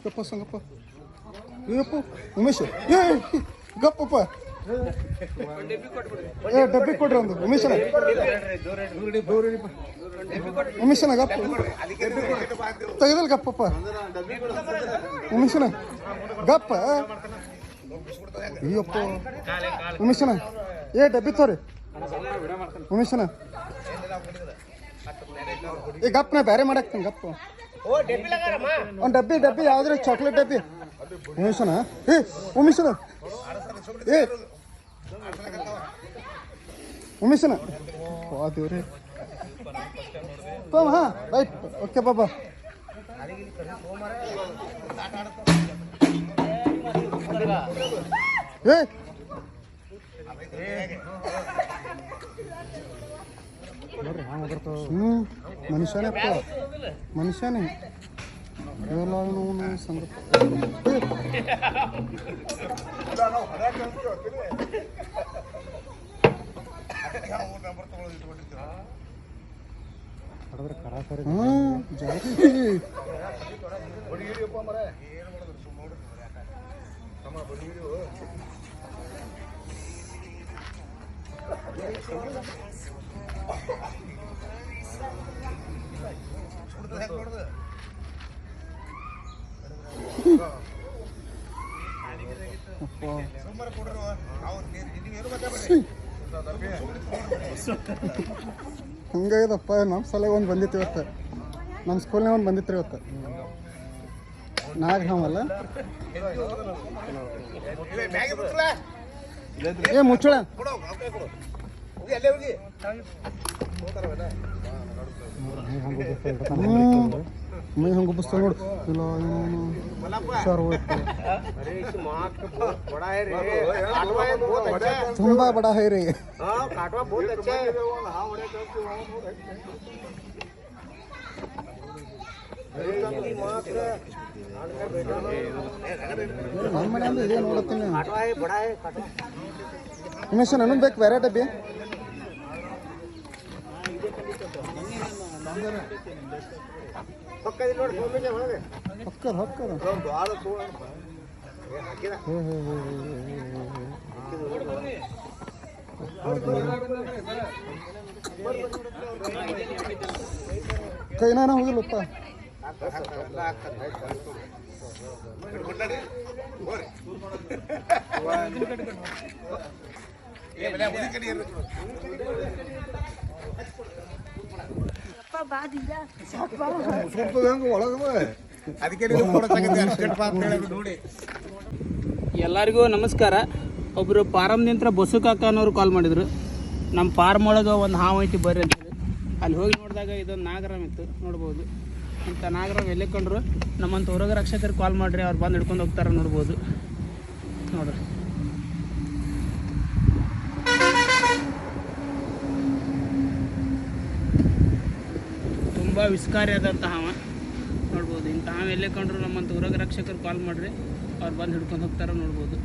ಗಪ್ಪ ಸಂಗಪ್ಪ ಏಪ್ಪ ಉಮೇಶ್ ಗಪ್ಪಪ್ಪ ಡಬ್ಬಿ ಕೊಡ್ರಿ ಒಂದು ಉಮೇಶನ ಉಮೇಶನ ಗಪ್ಪ ತೆಗೆದಲ್ ಗಪ್ಪಪ್ಪ ಉಮೇಶನ ಗಪ್ಪ ಅಯ್ಯಪ್ಪ ಉಮೇಶನ ಡಬ್ಬಿ ತೋರಿ ಉಮೇಶನ ಗಪ್ನ ಬೇರೆ ಮಾಡಾಕ್ತೀನಿ ಗಪ್ಪ ಒಂದು ಡಬ್ಬಿ ಯಾವ್ದ್ರ ಚಾಕ್ಲೇಟ್ ಡಬ್ಬಿ ಉಮೇಶನ ಉಮೇಶನ ಉಮೇಶನ ದೇವ್ರಿ ಹಾ ರೈಟ್ ಓಕೆ ಬಾಬಾ ಮನುಷ್ಯನೇ ಮನುಷ್ಯನೇ ಸಂಗಪ್ಪ ಹಂಗಾಗ್ಯದಪ್ಪ. ನಮ್ಮ ಸಲ ಒಂದು ಬಂದಿತ್ತು ಇವತ್ತು, ನಮ್ಮ ಸ್ಕೂಲ್ನಾಗ ಒಂದು ಬಂದಿತ್ತು ಇವತ್ತು. ನಾಗರಾಮಲ್ಲ ಮುಚ್ಚಳ ಮೈ ಹಂಗೆ ಬಸ್ತ ನೋಡು ತುಂಬಾ ಬಡ ಹೈ ರೀ. ನಮ್ಮ ಮನೆ ಅಂದ್ರೆ ಇದೇ ನೋಡುತ್ತೀನಿ. ಉಮೇಶ್ ನನಗೆ ಬೇಕು ಬೇರೆ ಡಬ್ಬಿ. ಹಕ್ಕದ ಕೈನಾನ ಹೋಗಿಲ್ಲಪ್ಪ. ಎಲ್ಲರಿಗೂ ನಮಸ್ಕಾರ. ಒಬ್ಬರು ಫಾರಮ್ನಿಂದ ಬಸ್ಸು ಕಾಕ ಅನ್ನೋರು ಕಾಲ್ ಮಾಡಿದ್ರು. ನಮ್ಮ ಫಾರ್ಮ್ ಒಳಗೆ ಒಂದು ಹಾವು ಐತಿ ಬರ್ರಿ ಅಂತೇಳಿ. ಅಲ್ಲಿ ಹೋಗಿ ನೋಡಿದಾಗ ಇದೊಂದು ನಾಗರಾಮ್ ಇತ್ತು, ನೋಡ್ಬೋದು. ಇಂಥ ನಾಗರಾಮ್ ಎಲ್ಲೇ ಕಂಡ್ರು ನಮ್ಮಂತ ಹೊರಗ ರಕ್ಷಕರು ಕಾಲ್ ಮಾಡಿರಿ, ಅವ್ರು ಬಂದು ಹಿಡ್ಕೊಂಡು ಹೋಗ್ತಾರೆ, ನೋಡ್ಬೋದು. ನೋಡ್ರಿ ತುಂಬ ವಿಸ್ಕಾರಿಯಾದಂಥ ಹಾವ, ನೋಡ್ಬೋದು. ಇಂಥ ಹಾವು ಎಲ್ಲೇ ಕಂಡ್ರು ನಮ್ಮಂತ ಹೊರಗ ರಕ್ಷಕರು ಕಾಲ್ ಮಾಡಿರಿ, ಅವ್ರು ಬಂದು ಹಿಡ್ಕೊಂಡು ಹೋಗ್ತಾರೆ, ನೋಡ್ಬೋದು.